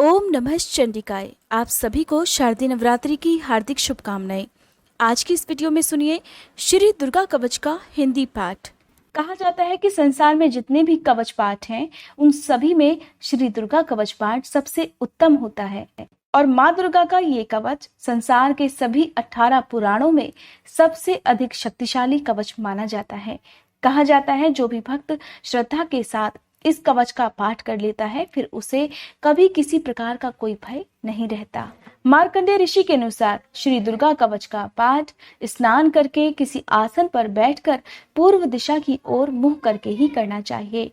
ओम नमः चंडिकाय। आप सभी को शारदीय नवरात्रि की हार्दिक शुभकामनाएं। आज की इस वीडियो में सुनिए श्री दुर्गा कवच का हिंदी पाठ। कहा जाता है कि संसार में जितने भी कवच पाठ हैं उन सभी में श्री दुर्गा कवच पाठ सबसे उत्तम होता है और माँ दुर्गा का ये कवच संसार के सभी 18 पुराणों में सबसे अधिक शक्तिशाली कवच माना जाता है। कहा जाता है जो भी भक्त श्रद्धा के साथ इस कवच का पाठ कर लेता है फिर उसे कभी किसी प्रकार का कोई भय नहीं रहता। मार्कंडेय ऋषि के अनुसार श्री दुर्गा कवच का पाठ स्नान करके किसी आसन पर बैठकर पूर्व दिशा की ओर मुंह करके ही करना चाहिए।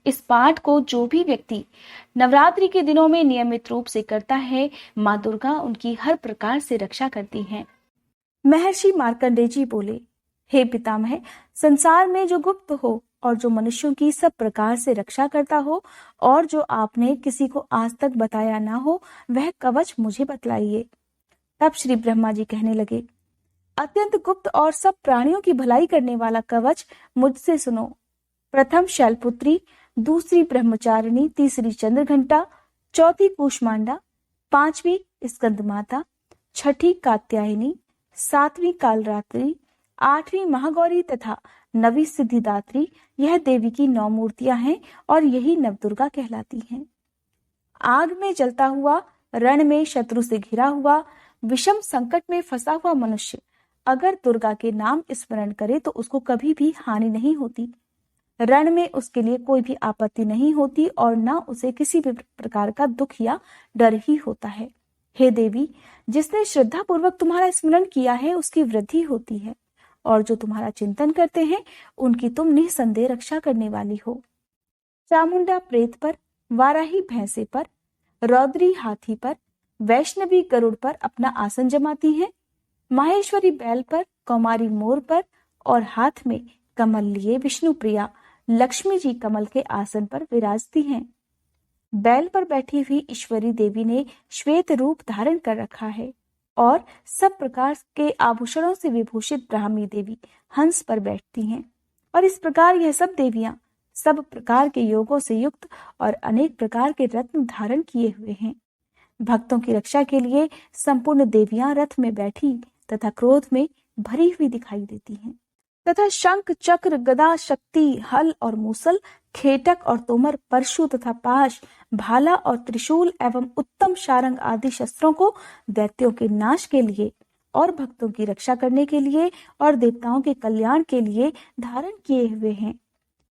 इस पाठ को जो भी व्यक्ति नवरात्रि के दिनों में नियमित रूप से करता है माँ दुर्गा उनकी हर प्रकार से रक्षा करती हैं। महर्षि मार्कंडेय जी बोले, हे पितामह, संसार में जो गुप्त हो और जो मनुष्यों की सब प्रकार से रक्षा करता हो और जो आपने किसी को आज तक बताया ना हो वह कवच मुझे बतलाइए। तब श्री ब्रह्मा जी कहने लगे, अत्यंत गुप्त और सब प्राणियों की भलाई करने वाला कवच मुझसे सुनो। प्रथम शैलपुत्री, दूसरी ब्रह्मचारिणी, तीसरी चंद्रघंटा, चौथी कूष्मांडा, पांचवी स्कंदमाता, छठी कात्यायनी, सातवीं कालरात्रि, आठवीं महागौरी तथा नवी सिद्धिदात्री, यह देवी की 9 मूर्तियां हैं और यही नवदुर्गा कहलाती हैं। आग में जलता हुआ, रण में शत्रु से घिरा हुआ, विषम संकट में फंसा हुआ मनुष्य अगर दुर्गा के नाम स्मरण करे तो उसको कभी भी हानि नहीं होती। रण में उसके लिए कोई भी आपत्ति नहीं होती और न उसे किसी भी प्रकार का दुख या डर ही होता है। हे देवी, जिसने श्रद्धा पूर्वक तुम्हारा स्मरण किया है उसकी वृद्धि होती है और जो तुम्हारा चिंतन करते हैं उनकी तुम निसंदेह रक्षा करने वाली हो। चामुंडा प्रेत पर, वाराही भैंसे पर, रौद्री हाथी पर, वैष्णवी गरुड़ पर अपना आसन जमाती है। माहेश्वरी बैल पर, कौमारी मोर पर और हाथ में कमल लिए विष्णु प्रिया लक्ष्मी जी कमल के आसन पर विराजती हैं। बैल पर बैठी हुई ईश्वरी देवी ने श्वेत रूप धारण कर रखा है और सब प्रकार के आभूषणों से विभूषित ब्राह्मी देवी हंस पर बैठती हैं। और इस प्रकार यह सब देवियां सब प्रकार के योगों से युक्त और अनेक प्रकार के रत्न धारण किए हुए हैं। भक्तों की रक्षा के लिए संपूर्ण देवियां रथ में बैठी तथा क्रोध में भरी हुई दिखाई देती हैं तथा शंख, चक्र, गदा, शक्ति, हल और मूसल, खेटक और तोमर, परशु तथा पाश, भाला और त्रिशूल एवं उत्तम शारंग आदि शस्त्रों को दैत्यों के नाश के लिए और भक्तों की रक्षा करने के लिए और देवताओं के कल्याण के लिए धारण किए हुए हैं।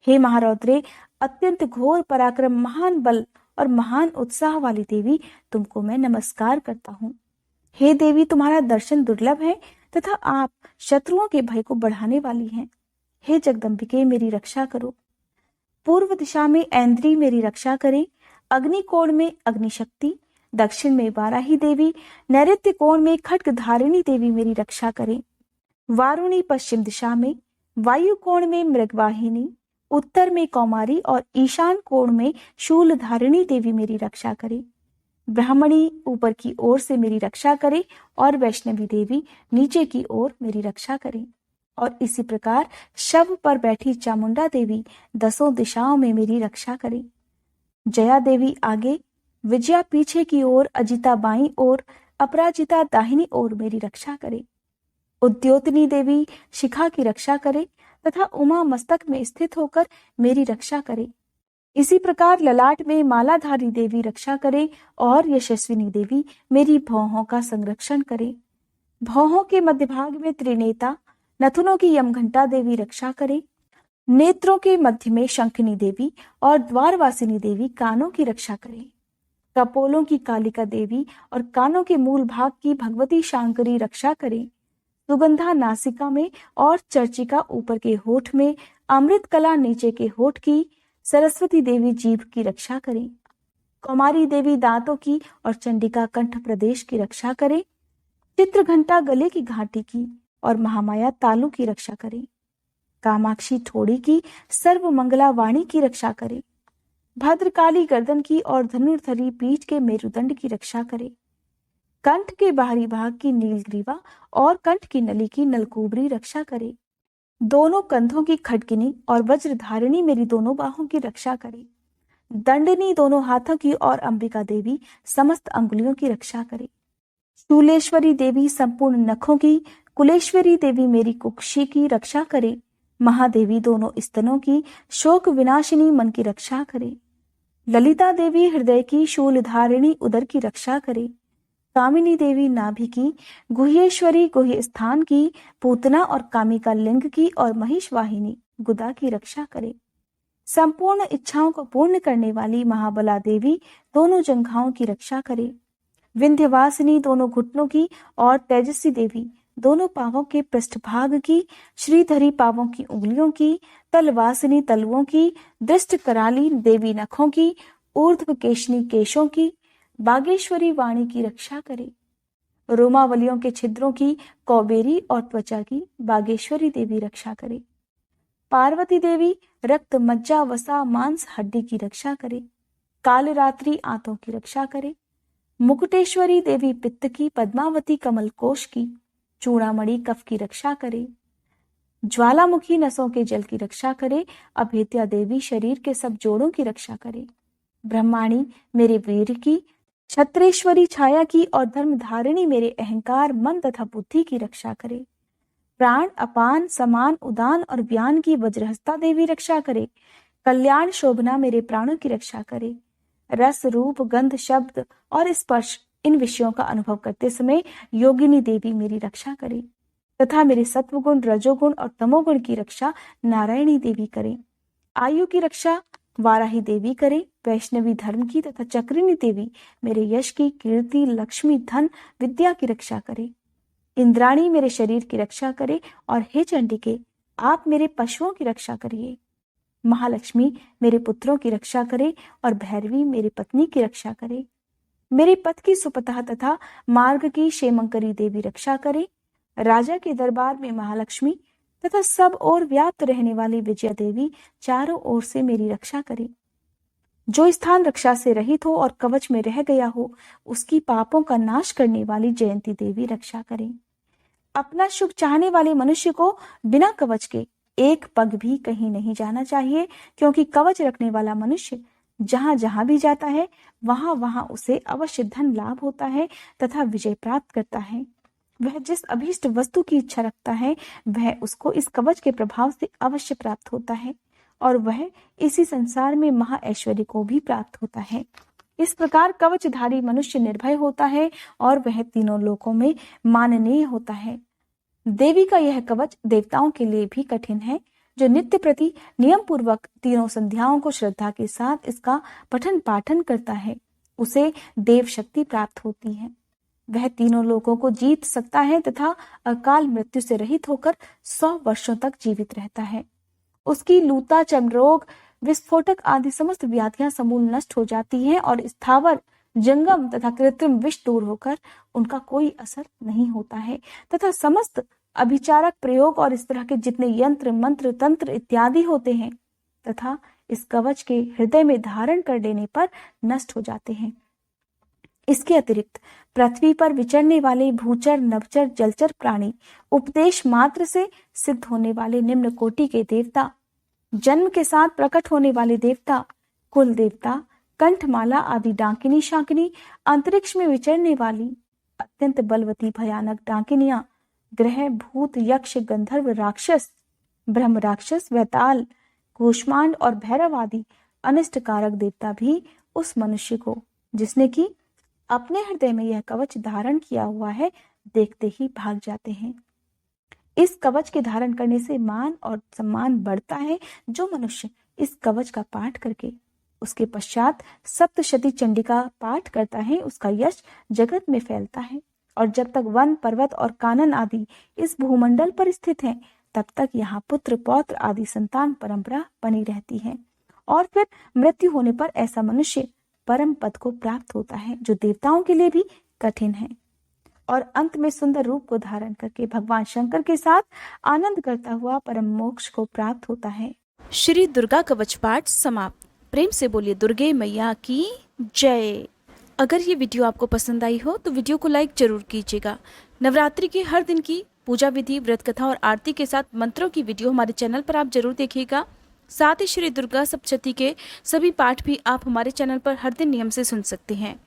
हे महारौद्रे, अत्यंत घोर पराक्रम, महान बल और महान उत्साह वाली देवी, तुमको मैं नमस्कार करता हूँ। हे देवी, तुम्हारा दर्शन दुर्लभ है तथा आप शत्रुओं के भय को बढ़ाने वाली हैं। हे जगदम्बिके, मेरी रक्षा करो। पूर्व दिशा में ऐन्द्री मेरी रक्षा करे, अग्नि कोण में अग्निशक्ति, दक्षिण में वाराही देवी, नैऋत्य कोण में खड्ग धारिणी देवी मेरी रक्षा करें। वारुणी पश्चिम दिशा में, वायु कोण में मृगवाहिनी, उत्तर में कौमारी और ईशान कोण में शूल धारिणी देवी मेरी रक्षा करे। ब्राह्मणी ऊपर की ओर से मेरी रक्षा करे और वैष्णवी देवी नीचे की ओर मेरी रक्षा करे। और इसी प्रकार शव पर बैठी चामुंडा देवी 10 दिशाओं में मेरी रक्षा करे। जया देवी आगे, विजया पीछे की ओर, अजिता बाईं ओर, अपराजिता दाहिनी ओर मेरी रक्षा करे। उद्योतनी देवी शिखा की रक्षा करे तथा उमा मस्तक में स्थित होकर मेरी रक्षा करे। इसी प्रकार ललाट में मालाधारी देवी रक्षा करे और यशस्विनी देवी मेरी भौहों का संरक्षण करे। भौहों के मध्य भाग में त्रिनेता, नथुनों की यमघंटा देवी रक्षा करे। नेत्रों के मध्य में शंखनी देवी और द्वारवासिनी देवी कानों की रक्षा करे। कपोलों की कालिका देवी और कानों के मूल भाग की भगवती शांकरी रक्षा करे। सुगंधा नासिका में और चर्चिका ऊपर के होठ में, अमृत कला नीचे के होठ की, सरस्वती देवी जीभ की रक्षा करें। कौमारी देवी दांतों की और चंडिका कंठ प्रदेश की रक्षा करें। चित्रघंटा गले की घाटी की और महामाया तालू की रक्षा करें। कामाक्षी ठोड़ी की, सर्व मंगला वाणी की रक्षा करें। भद्रकाली गर्दन की और धनुर्धरी पीठ के मेरुदंड की रक्षा करें। कंठ के बाहरी भाग की नीलग्रीवा और कंठ की नली की नलकूबरी रक्षा करे। दोनों कंधों की खड्गिनी और वज्रधारिणी मेरी दोनों बाहों की रक्षा करे। दंडनी दोनों हाथों की और अंबिका देवी समस्त अंगुलियों की रक्षा करे। शूलेश्वरी देवी संपूर्ण नखों की, कुलेश्वरी देवी मेरी कुक्षी की रक्षा करे। महादेवी दोनों स्तनों की, शोक विनाशिनी मन की रक्षा करे। ललिता देवी हृदय की, शूलधारिणी उदर की रक्षा करे। कामिनी देवी नाभि की, गुह्येश्वरी गुह्य स्थान की, पूतना और कामिका लिंग की और महिष वाहिनी गुदा की रक्षा करे। संपूर्ण इच्छाओं को पूर्ण करने वाली महाबला देवी दोनों जंघाओं की रक्षा करे। विंध्यवासिनी दोनों घुटनों की और तेजस्वी देवी दोनों पांवों के पृष्ठभाग की, श्रीधरी पांवों की उंगलियों की, तलवासिनी तलवों की, दृष्ट कराली देवी नखों की, ऊर्ध्व केशनी केशों की, बागेश्वरी वाणी की रक्षा करे। रोमावलियों के छिद्रों की, कौबेरी और त्वचा की बागेश्वरी देवी रक्षा करे। पार्वती देवी रक्त मज्जा वसा मांस हड्डी की रक्षा करे। कालरात्रि आंतों की रक्षा करे। मुकुटेश्वरी देवी पित्त की, पद्मावती कमल कोश की, चूड़ामणि कफ की रक्षा करे। ज्वालामुखी नसों के जल की रक्षा करे। अभेद्या देवी शरीर के सब जोड़ों की रक्षा करे। ब्रह्माणी मेरे वीर की, छत्रेश्वरी छाया की और धर्मधारिणी मेरे अहंकार मन तथा बुद्धि की रक्षा करे। प्राण अपान समान उदान और व्यान की वज्रहस्ता देवी रक्षा करे। कल्याण शोभना मेरे प्राणों की रक्षा करे। रस रूप गंध शब्द और स्पर्श इन विषयों का अनुभव करते समय योगिनी देवी मेरी रक्षा करे तथा मेरे सत्वगुण रजोगुण और तमोगुण की रक्षा नारायणी देवी करे। आयु की रक्षा वाराही देवी करे। वैष्णवी धर्म की तथा चक्रिणी देवी मेरे यश की, कीर्ति लक्ष्मी धन विद्या की रक्षा करे। इंद्राणी मेरे शरीर की रक्षा करे और हे चंडिके आप मेरे पशुओं की रक्षा करिए। महालक्ष्मी मेरे पुत्रों की रक्षा करे और भैरवी मेरी पत्नी की रक्षा करे। मेरे पथ की सुपथा तथा मार्ग की क्षेमंकरी देवी रक्षा करे। राजा के दरबार में महालक्ष्मी तथा सब ओर व्याप्त रहने वाली विजया देवी चारों ओर से मेरी रक्षा करे। जो स्थान रक्षा से रहित हो और कवच में रह गया हो उसकी पापों का नाश करने वाली जयंती देवी रक्षा करे। अपना सुख चाहने वाले मनुष्य को बिना कवच के एक पग भी कहीं नहीं जाना चाहिए, क्योंकि कवच रखने वाला मनुष्य जहां जहां भी जाता है वहां वहां उसे अवश्य धन लाभ होता है तथा विजय प्राप्त करता है। वह जिस अभीष्ट वस्तु की इच्छा रखता है वह उसको इस कवच के प्रभाव से अवश्य प्राप्त होता है और वह इसी संसार में महा ऐश्वर्य को भी प्राप्त होता है। इस प्रकार कवचधारी मनुष्य निर्भय होता है और वह तीनों लोकों में माननीय होता है। देवी का यह कवच देवताओं के लिए भी कठिन है। जो नित्य प्रति नियम पूर्वक तीनों संध्याओं को श्रद्धा के साथ इसका पठन पाठन करता है उसे देव शक्ति प्राप्त होती है। वह तीनों लोगों को जीत सकता है तथा अकाल मृत्यु से रहित होकर 100 वर्षों तक जीवित रहता है। उसकी लूता चर्मरोग विस्फोटक आदि समस्त व्याधियां समूल नष्ट हो जाती हैं और स्थावर जंगम तथा कृत्रिम विष दूर होकर उनका कोई असर नहीं होता है तथा समस्त अभिचारक प्रयोग और इस तरह के जितने यंत्र मंत्र तंत्र इत्यादि होते हैं तथा इस कवच के हृदय में धारण कर लेने पर नष्ट हो जाते हैं। इसके अतिरिक्त पृथ्वी पर विचरने वाले भूचर नभचर जलचर प्राणी, उपदेश मात्र से सिद्ध होने वाले निम्न कोटि के देवता, जन्म के साथ प्रकट होने वाले देवता, कुल देवता, कंठमाला आदि डाकिनी शाकिनी, अंतरिक्ष में विचरने वाली अत्यंत बलवती भयानक डाकिनियां, ग्रह भूत यक्ष गंधर्व राक्षस, ब्रह्म राक्षस वैताल कूष्मांड और भैरव आदि अनिष्ट कारक देवता भी उस मनुष्य को जिसने कि अपने हृदय में यह कवच धारण किया हुआ है देखते ही भाग जाते हैं। इस कवच के धारण करने से मान और सम्मान बढ़ता है। जो मनुष्य इस कवच का पाठ करके उसके पश्चात सप्तशती चंडिका पाठ करता है उसका यश जगत में फैलता है और जब तक वन पर्वत और कानन आदि इस भूमंडल पर स्थित हैं तब तक यहाँ पुत्र पौत्र आदि संतान परंपरा बनी रहती है और फिर मृत्यु होने पर ऐसा मनुष्य परम पद को प्राप्त होता है जो देवताओं के लिए भी कठिन है और अंत में सुंदर रूप को धारण करके भगवान शंकर के साथ आनंद करता हुआ परम मोक्ष को प्राप्त होता है। श्री दुर्गा कवच पाठ समाप्त। प्रेम से बोलिए दुर्गे मैया की जय। अगर ये वीडियो आपको पसंद आई हो तो वीडियो को लाइक जरूर कीजिएगा। नवरात्रि के हर दिन की पूजा विधि व्रत कथा और आरती के साथ मंत्रों की वीडियो हमारे चैनल पर आप जरूर देखिएगा। साथ ही श्री दुर्गा सप्तशती के सभी पाठ भी आप हमारे चैनल पर हर दिन नियम से सुन सकते हैं।